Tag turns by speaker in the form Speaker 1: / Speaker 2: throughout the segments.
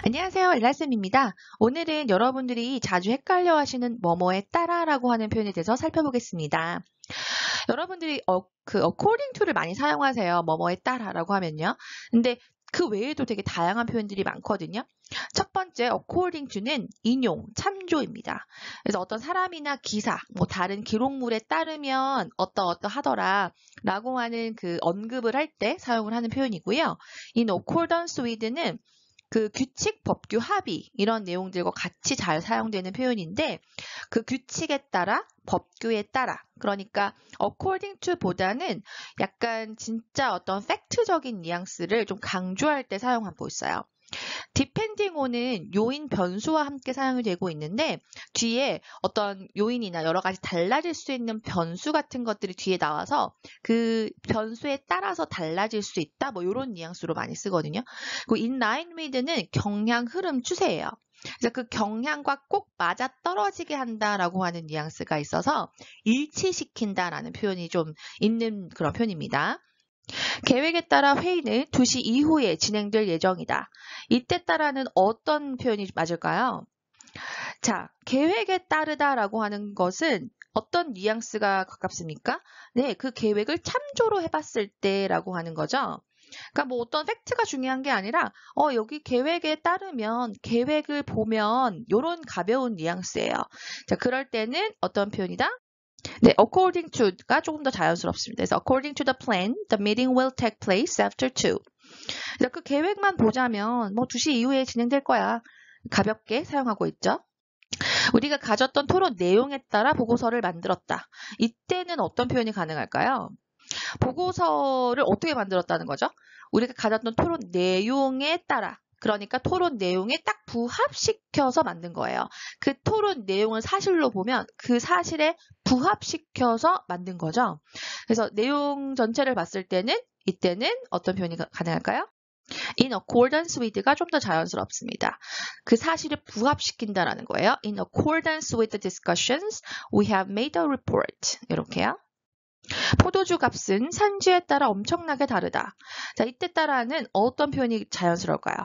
Speaker 1: 안녕하세요. 엘라쌤입니다. 오늘은 여러분들이 자주 헷갈려 하시는 뭐뭐에 따라라고 하는 표현에 대해서 살펴보겠습니다. 여러분들이 according to를 많이 사용하세요. 뭐뭐에 따라라고 하면요. 근데 그 외에도 되게 다양한 표현들이 많거든요. 첫 번째 according to는 인용, 참조입니다. 그래서 어떤 사람이나 기사, 뭐 다른 기록물에 따르면 어떠하더라 라고 하는 그 언급을 할 때 사용을 하는 표현이고요. in accordance with는 그 규칙, 법규, 합의 이런 내용들과 같이 잘 사용되는 표현인데 그 규칙에 따라, 법규에 따라 그러니까 according to 보다는 약간 진짜 어떤 팩트적인 뉘앙스를 좀 강조할 때 사용하고 있어요. depending on은 요인 변수와 함께 사용이 되고 있는데 뒤에 어떤 요인이나 여러 가지 달라질 수 있는 변수 같은 것들이 뒤에 나와서 그 변수에 따라서 달라질 수 있다 뭐 이런 뉘앙스로 많이 쓰거든요. 그리고 in line with는 경향, 흐름, 추세예요. 그래서 그 경향과 꼭 맞아 떨어지게 한다라고 하는 뉘앙스가 있어서 일치시킨다라는 표현이 좀 있는 그런 표현입니다. 계획에 따라 회의는 2시 이후에 진행될 예정이다. 이때 따라는 어떤 표현이 맞을까요? 자, 계획에 따르다라고 하는 것은 어떤 뉘앙스가 가깝습니까? 네, 그 계획을 참조로 해봤을 때라고 하는 거죠. 그러니까 뭐 어떤 팩트가 중요한 게 아니라 여기 계획에 따르면 계획을 보면 이런 가벼운 뉘앙스예요. 자, 그럴 때는 어떤 표현이다? 네, according to가 조금 더 자연스럽습니다. 그래서 according to the plan, the meeting will take place after 2. 그래서 그 계획만 보자면 뭐 2시 이후에 진행될 거야. 가볍게 사용하고 있죠. 우리가 가졌던 토론 내용에 따라 보고서를 만들었다. 이때는 어떤 표현이 가능할까요? 보고서를 어떻게 만들었다는 거죠? 우리가 가졌던 토론 내용에 따라 그러니까 토론 내용에 딱 부합시켜서 만든 거예요. 그 토론 내용을 사실로 보면 그 사실에 부합시켜서 만든 거죠. 그래서 내용 전체를 봤을 때는 이때는 어떤 표현이 가능할까요? in accordance with가 좀 더 자연스럽습니다. 그 사실을 부합시킨다라는 거예요. In accordance with the discussions, we have made a report. 이렇게요. 포도주 값은 산지에 따라 엄청나게 다르다. 자, 이때 따라는 어떤 표현이 자연스러울까요?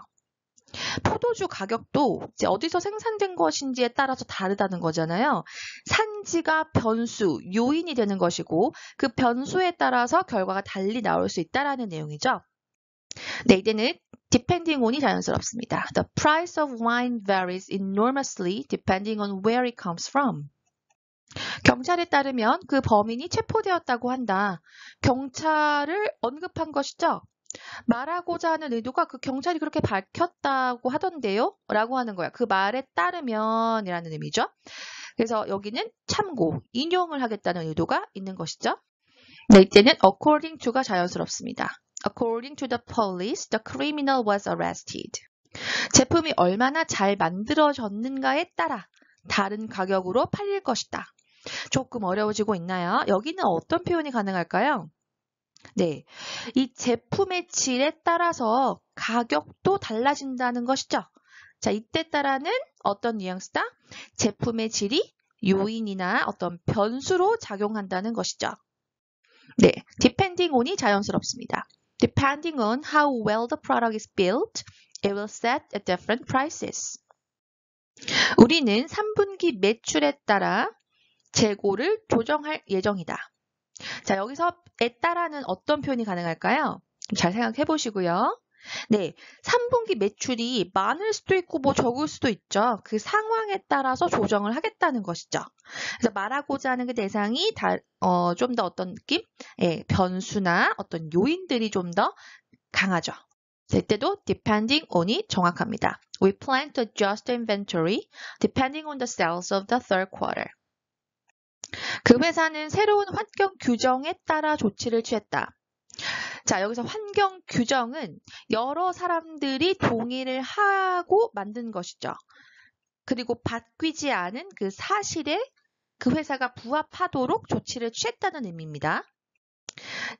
Speaker 1: 포도주 가격도 이제 어디서 생산된 것인지에 따라서 다르다는 거잖아요. 산지가 변수, 요인이 되는 것이고 그 변수에 따라서 결과가 달리 나올 수 있다라는 내용이죠. 네, 이제는 depending on이 자연스럽습니다. The price of wine varies enormously depending on where it comes from. 경찰에 따르면 그 범인이 체포되었다고 한다. 경찰을 언급한 것이죠. 말하고자 하는 의도가 그 경찰이 그렇게 밝혔다고 하던데요? 라고 하는 거야. 그 말에 따르면 이라는 의미죠. 그래서 여기는 참고, 인용을 하겠다는 의도가 있는 것이죠. 네, 이때는 according to가 자연스럽습니다. According to the police, the criminal was arrested. 제품이 얼마나 잘 만들어졌는가에 따라 다른 가격으로 팔릴 것이다. 조금 어려워지고 있나요? 여기는 어떤 표현이 가능할까요? 네, 이 제품의 질에 따라서 가격도 달라진다는 것이죠. 자, 이때 따라는 어떤 뉘앙스다? 제품의 질이 요인이나 어떤 변수로 작용한다는 것이죠. 네, depending on이 자연스럽습니다. Depending on how well the product is built, it will set at different prices. 우리는 3분기 매출에 따라 재고를 조정할 예정이다. 자, 여기서에 따라는 어떤 표현이 가능할까요? 잘 생각해 보시고요. 네, 3분기 매출이 많을 수도 있고 뭐 적을 수도 있죠. 그 상황에 따라서 조정을 하겠다는 것이죠. 그래서 말하고자 하는 그 대상이 좀 더 어떤 느낌? 예, 변수나 어떤 요인들이 좀 더 강하죠. 이때도 depending on이 정확합니다. We plan to adjust the inventory depending on the sales of the third quarter. 그 회사는 새로운 환경 규정에 따라 조치를 취했다. 자, 여기서 환경 규정은 여러 사람들이 동의를 하고 만든 것이죠. 그리고 바뀌지 않은 그 사실에 그 회사가 부합하도록 조치를 취했다는 의미입니다.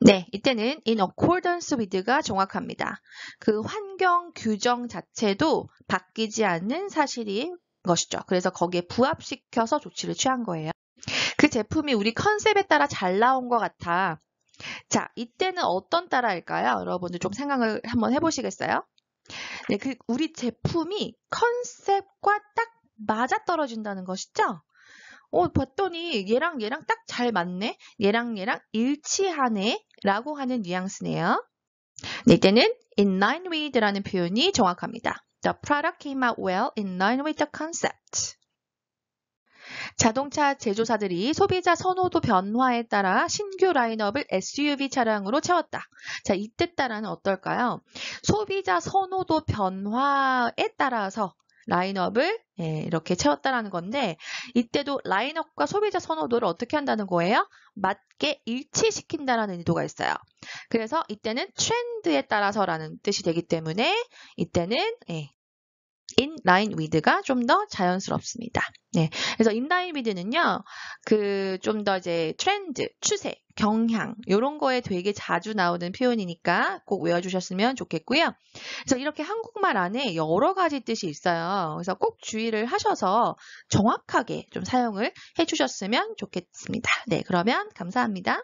Speaker 1: 네, 이때는 in accordance with가 정확합니다. 그 환경 규정 자체도 바뀌지 않는 사실인 것이죠. 그래서 거기에 부합시켜서 조치를 취한 거예요. 그 제품이 우리 컨셉에 따라 잘 나온 것 같아. 자, 이때는 어떤 따라일까요? 여러분들 좀 생각을 한번 해보시겠어요? 네, 우리 제품이 컨셉과 딱 맞아떨어진다는 것이죠? 봤더니 얘랑 딱 잘 맞네? 얘랑 일치하네? 라고 하는 뉘앙스네요. 네, 이때는 in line with라는 표현이 정확합니다. The product came out well in line with the concept. 자동차 제조사들이 소비자 선호도 변화에 따라 신규 라인업을 SUV 차량으로 채웠다. 자, 이때 따라는 어떨까요? 소비자 선호도 변화에 따라서 라인업을 이렇게 채웠다라는 건데 이때도 라인업과 소비자 선호도를 어떻게 한다는 거예요? 맞게 일치시킨다라는 의도가 있어요. 그래서 이때는 트렌드에 따라서라는 뜻이 되기 때문에 이때는 in line with가 좀 더 자연스럽습니다. 네. 그래서 in line with는요, 좀 더 이제 트렌드, 추세, 경향, 요런 거에 되게 자주 나오는 표현이니까 꼭 외워주셨으면 좋겠고요. 그래서 이렇게 한국말 안에 여러 가지 뜻이 있어요. 그래서 꼭 주의를 하셔서 정확하게 좀 사용을 해주셨으면 좋겠습니다. 네. 그러면 감사합니다.